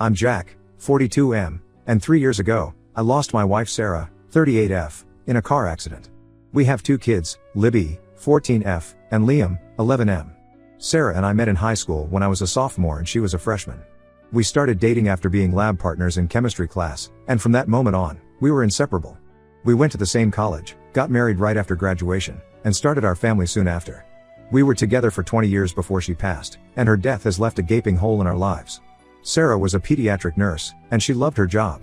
I'm Jack, 42M, and 3 years ago, I lost my wife Sarah, 38F, in a car accident. We have 2 kids, Libby, 14F, and Liam, 11M. Sarah and I met in high school when I was a sophomore and she was a freshman. We started dating after being lab partners in chemistry class, and from that moment on, we were inseparable. We went to the same college, got married right after graduation, and started our family soon after. We were together for 20 years before she passed, and her death has left a gaping hole in our lives. Sarah was a pediatric nurse, and she loved her job.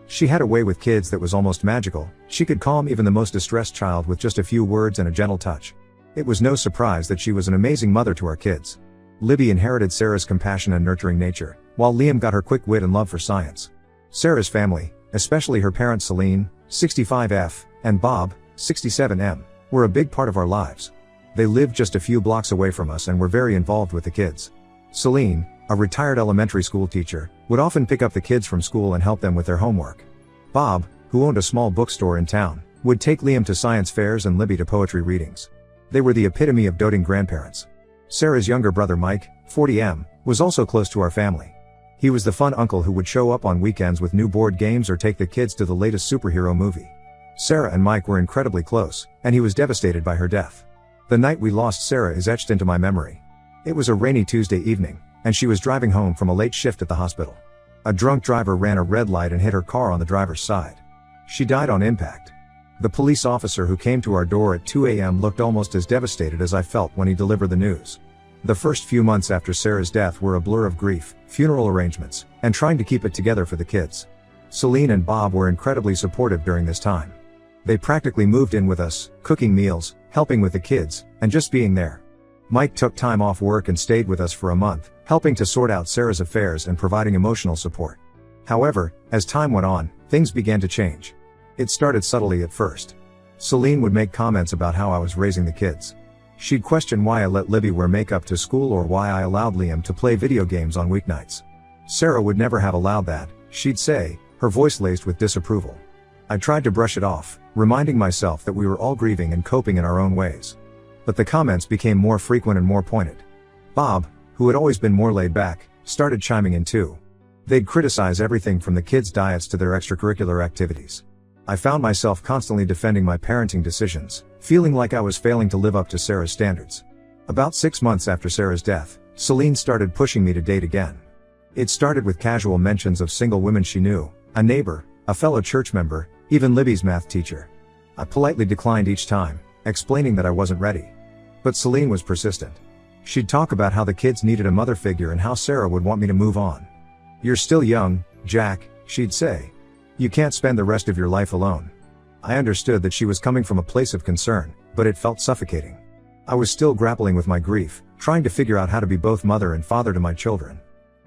She had a way with kids that was almost magical. She could calm even the most distressed child with just a few words and a gentle touch. It was no surprise that she was an amazing mother to our kids. Libby inherited Sarah's compassion and nurturing nature, while Liam got her quick wit and love for science. Sarah's family, especially her parents Celine, 65F, and Bob, 67M, were a big part of our lives. They lived just a few blocks away from us and were very involved with the kids. Celine, a retired elementary school teacher, would often pick up the kids from school and help them with their homework. Bob, who owned a small bookstore in town, would take Liam to science fairs and Libby to poetry readings. They were the epitome of doting grandparents. Sarah's younger brother Mike, 40M, was also close to our family. He was the fun uncle who would show up on weekends with new board games or take the kids to the latest superhero movie. Sarah and Mike were incredibly close, and he was devastated by her death. The night we lost Sarah is etched into my memory. It was a rainy Tuesday evening, and she was driving home from a late shift at the hospital. A drunk driver ran a red light and hit her car on the driver's side. She died on impact. The police officer who came to our door at 2 a.m. looked almost as devastated as I felt when he delivered the news. The first few months after Sarah's death were a blur of grief, funeral arrangements, and trying to keep it together for the kids. Celine and Bob were incredibly supportive during this time. They practically moved in with us, cooking meals, helping with the kids, and just being there. Mike took time off work and stayed with us for a month, helping to sort out Sarah's affairs and providing emotional support. However, as time went on, things began to change. It started subtly at first. Celine would make comments about how I was raising the kids. She'd question why I let Libby wear makeup to school or why I allowed Liam to play video games on weeknights. Sarah would never have allowed that, she'd say, her voice laced with disapproval. I tried to brush it off, reminding myself that we were all grieving and coping in our own ways. But the comments became more frequent and more pointed. Bob, who had always been more laid back, started chiming in too. They'd criticize everything from the kids' diets to their extracurricular activities. I found myself constantly defending my parenting decisions, feeling like I was failing to live up to Sarah's standards. About 6 months after Sarah's death, Celine started pushing me to date again. It started with casual mentions of single women she knew, a neighbor, a fellow church member, even Libby's math teacher. I politely declined each time, explaining that I wasn't ready. But Celine was persistent. She'd talk about how the kids needed a mother figure and how Sarah would want me to move on. "You're still young, Jack," she'd say. "You can't spend the rest of your life alone." I understood that she was coming from a place of concern, but it felt suffocating. I was still grappling with my grief, trying to figure out how to be both mother and father to my children.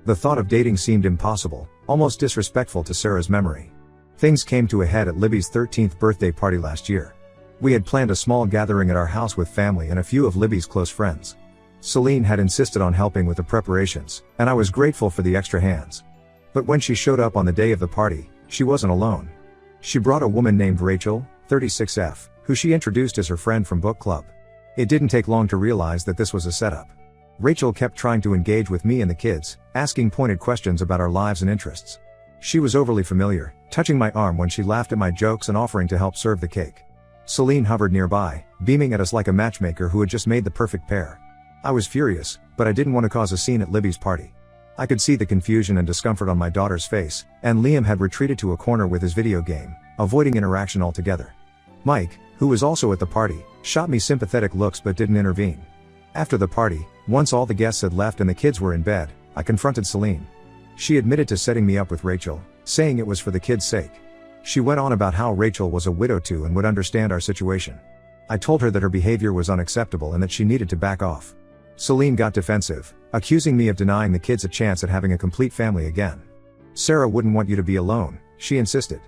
The thought of dating seemed impossible, almost disrespectful to Sarah's memory. Things came to a head at Libby's 13th birthday party last year. We had planned a small gathering at our house with family and a few of Libby's close friends. Celine had insisted on helping with the preparations, and I was grateful for the extra hands. But when she showed up on the day of the party, she wasn't alone. She brought a woman named Rachel, 36F, who she introduced as her friend from book club. It didn't take long to realize that this was a setup. Rachel kept trying to engage with me and the kids, asking pointed questions about our lives and interests. She was overly familiar, touching my arm when she laughed at my jokes and offering to help serve the cake. Celine hovered nearby, beaming at us like a matchmaker who had just made the perfect pair. I was furious, but I didn't want to cause a scene at Libby's party. I could see the confusion and discomfort on my daughter's face, and Liam had retreated to a corner with his video game, avoiding interaction altogether. Mike, who was also at the party, shot me sympathetic looks but didn't intervene. After the party, once all the guests had left and the kids were in bed, I confronted Celine. She admitted to setting me up with Rachel, saying it was for the kids' sake. She went on about how Rachel was a widow too and would understand our situation. I told her that her behavior was unacceptable and that she needed to back off. Celine got defensive, accusing me of denying the kids a chance at having a complete family again. "Sarah wouldn't want you to be alone," she insisted.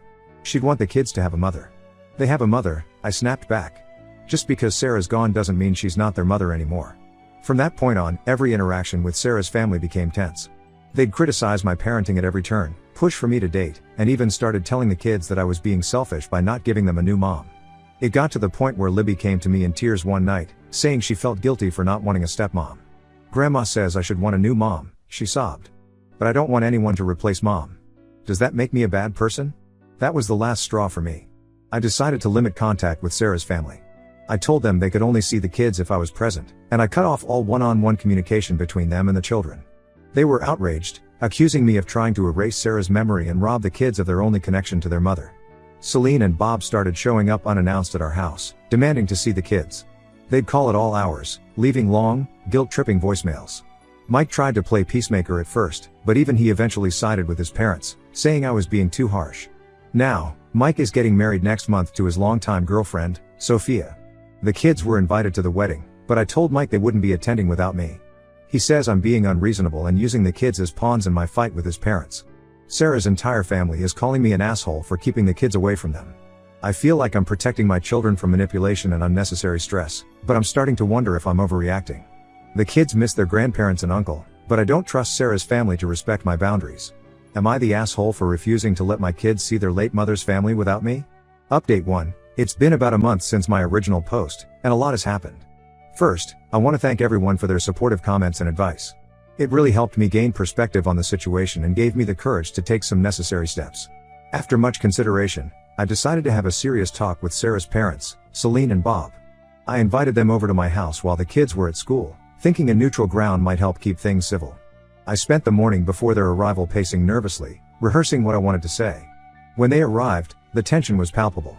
"She'd want the kids to have a mother." "They have a mother," I snapped back. "Just because Sarah's gone doesn't mean she's not their mother anymore." From that point on, every interaction with Sarah's family became tense. They'd criticize my parenting at every turn, push for me to date, and even started telling the kids that I was being selfish by not giving them a new mom. It got to the point where Libby came to me in tears one night, saying she felt guilty for not wanting a stepmom. "Grandma says I should want a new mom," she sobbed. but I don't want anyone to replace mom. Does that make me a bad person? That was the last straw for me. I decided to limit contact with Sarah's family. I told them they could only see the kids if I was present, and I cut off all one-on-one communication between them and the children. They were outraged, accusing me of trying to erase Sarah's memory and rob the kids of their only connection to their mother. Celine and Bob started showing up unannounced at our house, demanding to see the kids. They'd call at all hours, leaving long, guilt-tripping voicemails. Mike tried to play peacemaker at first, but even he eventually sided with his parents, saying I was being too harsh. Now, Mike is getting married next month to his longtime girlfriend, Sophia. The kids were invited to the wedding, but I told Mike they wouldn't be attending without me. He says I'm being unreasonable and using the kids as pawns in my fight with his parents. Sarah's entire family is calling me an asshole for keeping the kids away from them. I feel like I'm protecting my children from manipulation and unnecessary stress, but I'm starting to wonder if I'm overreacting. The kids miss their grandparents and uncle, but I don't trust Sarah's family to respect my boundaries. Am I the asshole for refusing to let my kids see their late mother's family without me? Update 1. It's been about a month since my original post, and a lot has happened. First, I want to thank everyone for their supportive comments and advice. It really helped me gain perspective on the situation and gave me the courage to take some necessary steps. After much consideration, I decided to have a serious talk with Sarah's parents, Celine and Bob. I invited them over to my house while the kids were at school, thinking a neutral ground might help keep things civil. I spent the morning before their arrival pacing nervously, rehearsing what I wanted to say. When they arrived, the tension was palpable.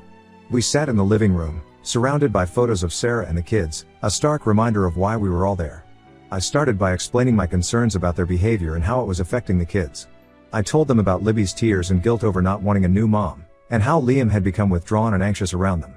We sat in the living room, surrounded by photos of Sarah and the kids, a stark reminder of why we were all there. I started by explaining my concerns about their behavior and how it was affecting the kids. I told them about Libby's tears and guilt over not wanting a new mom, and how Liam had become withdrawn and anxious around them.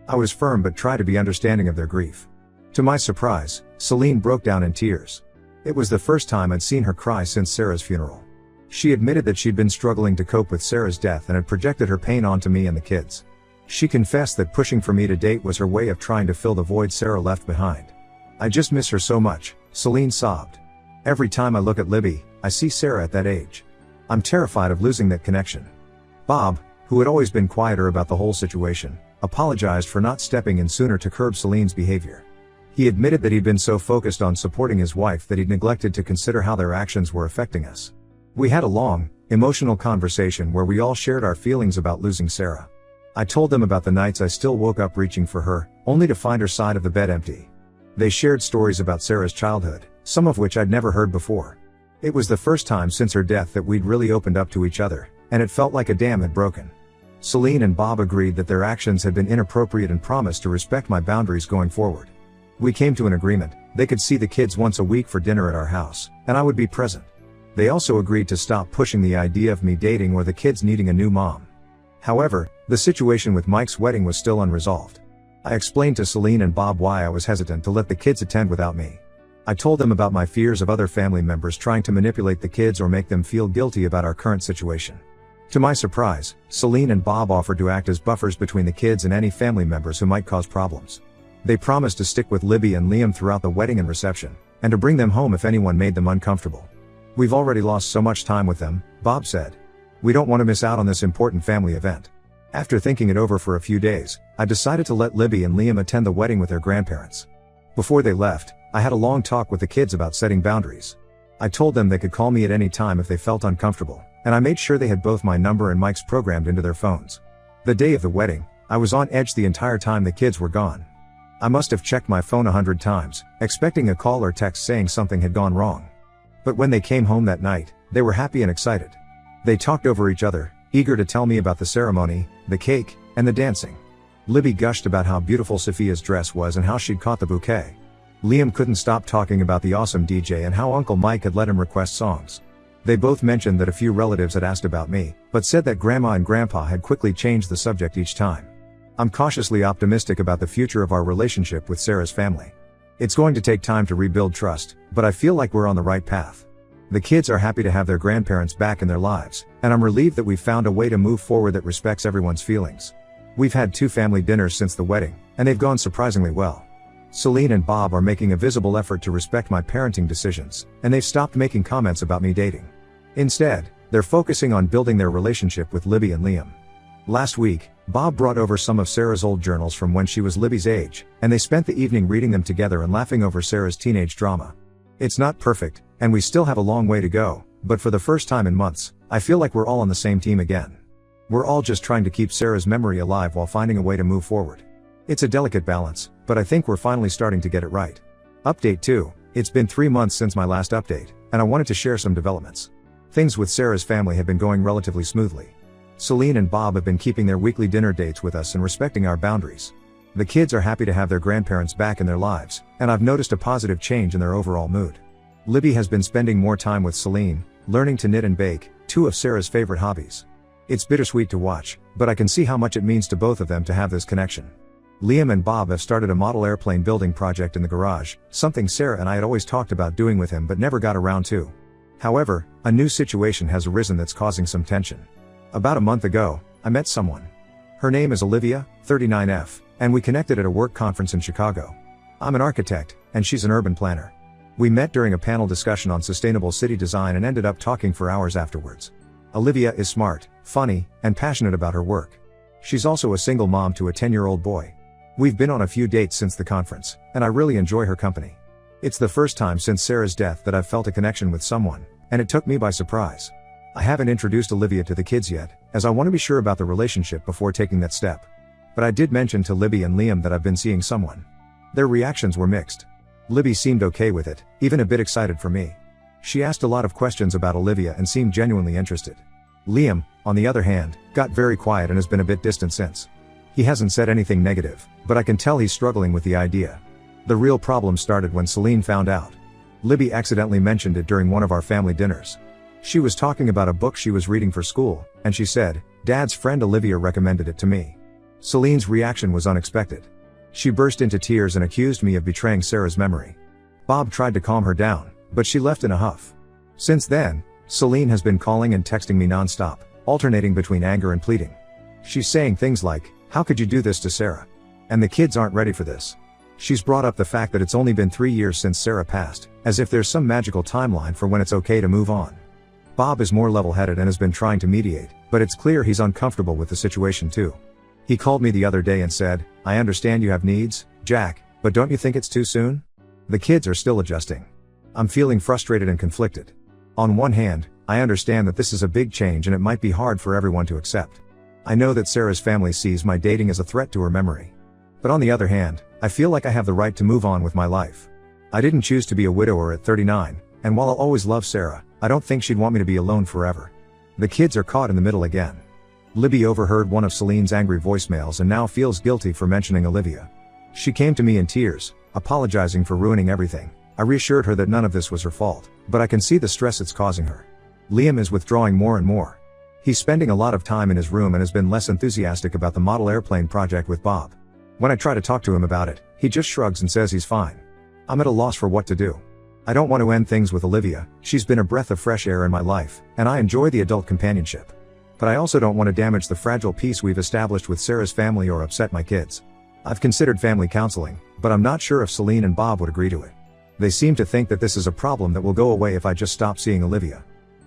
I was firm but tried to be understanding of their grief. To my surprise, Celine broke down in tears. It was the first time I'd seen her cry since Sarah's funeral. She admitted that she'd been struggling to cope with Sarah's death and had projected her pain onto me and the kids. She confessed that pushing for me to date was her way of trying to fill the void Sarah left behind. I just miss her so much, Celine sobbed. Every time I look at Libby, I see Sarah at that age. I'm terrified of losing that connection. Bob, who had always been quieter about the whole situation, apologized for not stepping in sooner to curb Celine's behavior. He admitted that he'd been so focused on supporting his wife that he'd neglected to consider how their actions were affecting us. We had a long, emotional conversation where we all shared our feelings about losing Sarah. I told them about the nights I still woke up reaching for her, only to find her side of the bed empty. They shared stories about Sarah's childhood, some of which I'd never heard before. It was the first time since her death that we'd really opened up to each other, and it felt like a dam had broken. Celine and Bob agreed that their actions had been inappropriate and promised to respect my boundaries going forward. We came to an agreement: they could see the kids once a week for dinner at our house, and I would be present. They also agreed to stop pushing the idea of me dating or the kids needing a new mom. However, the situation with Mike's wedding was still unresolved. I explained to Celine and Bob why I was hesitant to let the kids attend without me. I told them about my fears of other family members trying to manipulate the kids or make them feel guilty about our current situation. To my surprise, Celine and Bob offered to act as buffers between the kids and any family members who might cause problems. They promised to stick with Libby and Liam throughout the wedding and reception, and to bring them home if anyone made them uncomfortable. We've already lost so much time with them, Bob said. We don't want to miss out on this important family event. After thinking it over for a few days, I decided to let Libby and Liam attend the wedding with their grandparents. Before they left, I had a long talk with the kids about setting boundaries. I told them they could call me at any time if they felt uncomfortable, and I made sure they had both my number and Mike's programmed into their phones. The day of the wedding, I was on edge the entire time the kids were gone. I must have checked my phone 100 times, expecting a call or text saying something had gone wrong. But when they came home that night, they were happy and excited. They talked over each other, eager to tell me about the ceremony, the cake, and the dancing. Libby gushed about how beautiful Sophia's dress was and how she'd caught the bouquet. Liam couldn't stop talking about the awesome DJ and how Uncle Mike had let him request songs. They both mentioned that a few relatives had asked about me, but said that Grandma and Grandpa had quickly changed the subject each time. I'm cautiously optimistic about the future of our relationship with Sarah's family. It's going to take time to rebuild trust, but I feel like we're on the right path. The kids are happy to have their grandparents back in their lives, and I'm relieved that we've found a way to move forward that respects everyone's feelings. We've had 2 family dinners since the wedding, and they've gone surprisingly well. Celine and Bob are making a visible effort to respect my parenting decisions, and they've stopped making comments about me dating. Instead, they're focusing on building their relationship with Libby and Liam. Last week, Bob brought over some of Sarah's old journals from when she was Libby's age, and they spent the evening reading them together and laughing over Sarah's teenage drama. It's not perfect, and we still have a long way to go, but for the first time in months, I feel like we're all on the same team again. We're all just trying to keep Sarah's memory alive while finding a way to move forward. It's a delicate balance, but I think we're finally starting to get it right. Update 2. It's been 3 months since my last update, and I wanted to share some developments. Things with Sarah's family have been going relatively smoothly. Celine and Bob have been keeping their weekly dinner dates with us and respecting our boundaries. The kids are happy to have their grandparents back in their lives, and I've noticed a positive change in their overall mood. Libby has been spending more time with Celine, learning to knit and bake, 2 of Sarah's favorite hobbies. It's bittersweet to watch, but I can see how much it means to both of them to have this connection. Liam and Bob have started a model airplane building project in the garage, something Sarah and I had always talked about doing with him but never got around to. However, a new situation has arisen that's causing some tension. About a month ago, I met someone. Her name is Olivia, 39F, and we connected at a work conference in Chicago. I'm an architect, and she's an urban planner. We met during a panel discussion on sustainable city design and ended up talking for hours afterwards. Olivia is smart, funny, and passionate about her work. She's also a single mom to a 10-year-old boy. We've been on a few dates since the conference, and I really enjoy her company. It's the first time since Sarah's death that I've felt a connection with someone, and it took me by surprise. I haven't introduced Olivia to the kids yet, as I want to be sure about the relationship before taking that step. But I did mention to Libby and Liam that I've been seeing someone. Their reactions were mixed. Libby seemed okay with it, even a bit excited for me. She asked a lot of questions about Olivia and seemed genuinely interested. Liam, on the other hand, got very quiet and has been a bit distant since. He hasn't said anything negative, but I can tell he's struggling with the idea. The real problem started when Celine found out. Libby accidentally mentioned it during one of our family dinners. She was talking about a book she was reading for school, and she said, "Dad's friend Olivia recommended it to me." Celine's reaction was unexpected. She burst into tears and accused me of betraying Sarah's memory. Bob tried to calm her down, but she left in a huff. Since then, Celine has been calling and texting me nonstop, alternating between anger and pleading. She's saying things like, "How could you do this to Sarah? And the kids aren't ready for this." She's brought up the fact that it's only been 3 years since Sarah passed, as if there's some magical timeline for when it's okay to move on. Bob is more level-headed and has been trying to mediate, but it's clear he's uncomfortable with the situation too. He called me the other day and said, "I understand you have needs, Jack, but don't you think it's too soon?" The kids are still adjusting. I'm feeling frustrated and conflicted. On one hand, I understand that this is a big change and it might be hard for everyone to accept. I know that Sarah's family sees my dating as a threat to her memory. But on the other hand, I feel like I have the right to move on with my life. I didn't choose to be a widower at 39, and while I'll always love Sarah, I don't think she'd want me to be alone forever. The kids are caught in the middle again. Libby overheard one of Celine's angry voicemails and now feels guilty for mentioning Olivia. She came to me in tears, apologizing for ruining everything. I reassured her that none of this was her fault, but I can see the stress it's causing her. Liam is withdrawing more and more. He's spending a lot of time in his room and has been less enthusiastic about the model airplane project with Bob. When I try to talk to him about it, he just shrugs and says he's fine. I'm at a loss for what to do. I don't want to end things with Olivia. She's been a breath of fresh air in my life, and I enjoy the adult companionship. But I also don't want to damage the fragile peace we've established with Sarah's family or upset my kids. I've considered family counseling, but I'm not sure if Celine and Bob would agree to it. They seem to think that this is a problem that will go away if I just stop seeing Olivia.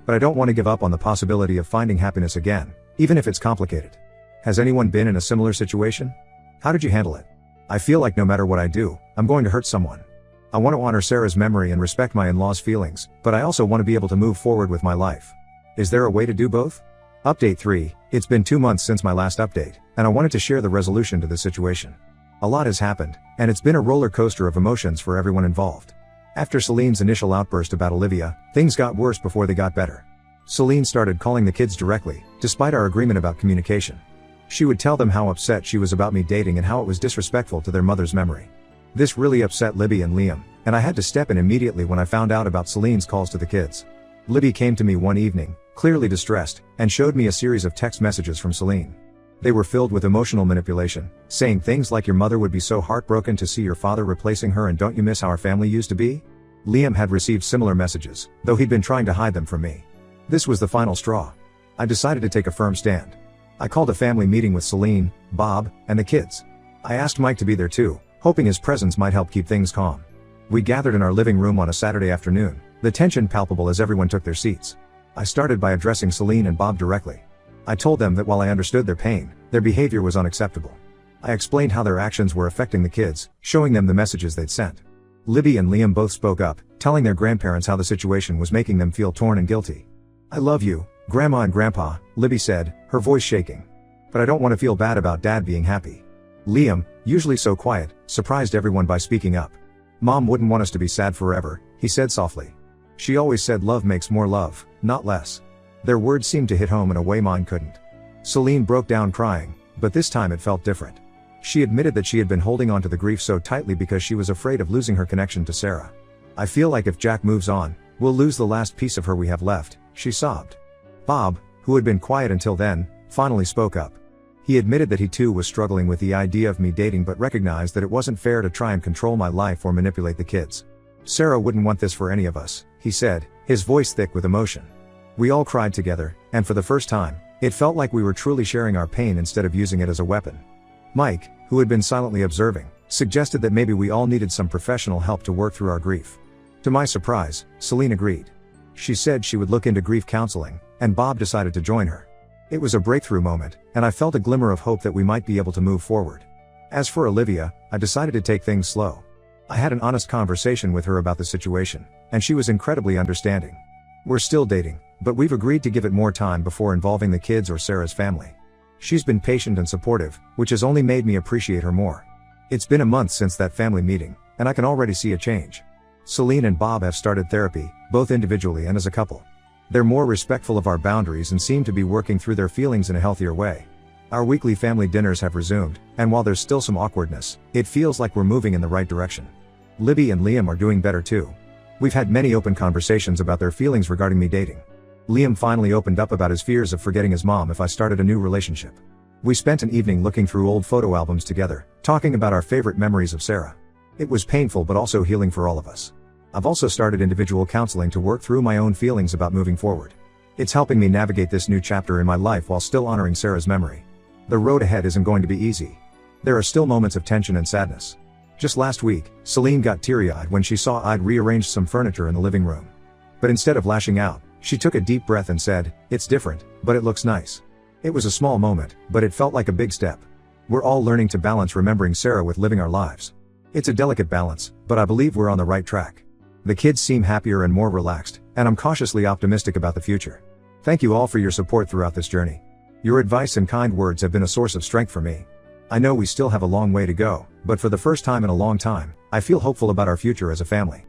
But I don't want to give up on the possibility of finding happiness again, even if it's complicated. Has anyone been in a similar situation? How did you handle it? I feel like no matter what I do, I'm going to hurt someone. I want to honor Sarah's memory and respect my in-laws' feelings, but I also want to be able to move forward with my life. Is there a way to do both? Update 3, it's been 2 months since my last update, and I wanted to share the resolution to this situation. A lot has happened, and it's been a roller coaster of emotions for everyone involved. After Celine's initial outburst about Olivia, things got worse before they got better. Celine started calling the kids directly, despite our agreement about communication. She would tell them how upset she was about me dating and how it was disrespectful to their mother's memory. This really upset Libby and Liam, and I had to step in immediately when I found out about Celine's calls to the kids. Libby came to me one evening, clearly distressed, and showed me a series of text messages from Celine. They were filled with emotional manipulation, saying things like, "Your mother would be so heartbroken to see your father replacing her, and don't you miss how our family used to be?" Liam had received similar messages, though he'd been trying to hide them from me. This was the final straw. I decided to take a firm stand. I called a family meeting with Celine, Bob, and the kids. I asked Mike to be there too, hoping his presence might help keep things calm. We gathered in our living room on a Saturday afternoon, the tension palpable as everyone took their seats. I started by addressing Celine and Bob directly. I told them that while I understood their pain, their behavior was unacceptable. I explained how their actions were affecting the kids, showing them the messages they'd sent. Libby and Liam both spoke up, telling their grandparents how the situation was making them feel torn and guilty. "I love you, Grandma and Grandpa," Libby said, her voice shaking. "But I don't want to feel bad about Dad being happy." Liam, usually so quiet, surprised everyone by speaking up. "Mom wouldn't want us to be sad forever," he said softly. "She always said love makes more love, not less." Their words seemed to hit home in a way mine couldn't. Celine broke down crying, but this time it felt different. She admitted that she had been holding on to the grief so tightly because she was afraid of losing her connection to Sarah. "I feel like if Jack moves on, we'll lose the last piece of her we have left," she sobbed. Bob, who had been quiet until then, finally spoke up. He admitted that he too was struggling with the idea of me dating but recognized that it wasn't fair to try and control my life or manipulate the kids. "Sarah wouldn't want this for any of us," he said, his voice thick with emotion. We all cried together, and for the first time, it felt like we were truly sharing our pain instead of using it as a weapon. Mike, who had been silently observing, suggested that maybe we all needed some professional help to work through our grief. To my surprise, Celine agreed. She said she would look into grief counseling, and Bob decided to join her. It was a breakthrough moment, and I felt a glimmer of hope that we might be able to move forward. As for Olivia, I decided to take things slow. I had an honest conversation with her about the situation, and she was incredibly understanding. We're still dating, but we've agreed to give it more time before involving the kids or Sarah's family. She's been patient and supportive, which has only made me appreciate her more. It's been a month since that family meeting, and I can already see a change. Celine and Bob have started therapy, both individually and as a couple. They're more respectful of our boundaries and seem to be working through their feelings in a healthier way. Our weekly family dinners have resumed, and while there's still some awkwardness, it feels like we're moving in the right direction. Libby and Liam are doing better too. We've had many open conversations about their feelings regarding me dating. Liam finally opened up about his fears of forgetting his mom if I started a new relationship. We spent an evening looking through old photo albums together, talking about our favorite memories of Sarah. It was painful but also healing for all of us. I've also started individual counseling to work through my own feelings about moving forward. It's helping me navigate this new chapter in my life while still honoring Sarah's memory. The road ahead isn't going to be easy. There are still moments of tension and sadness. Just last week, Celine got teary-eyed when she saw I'd rearranged some furniture in the living room. But instead of lashing out, she took a deep breath and said, "It's different, but it looks nice." It was a small moment, but it felt like a big step. We're all learning to balance remembering Sarah with living our lives. It's a delicate balance, but I believe we're on the right track. The kids seem happier and more relaxed, and I'm cautiously optimistic about the future. Thank you all for your support throughout this journey. Your advice and kind words have been a source of strength for me. I know we still have a long way to go, but for the first time in a long time, I feel hopeful about our future as a family.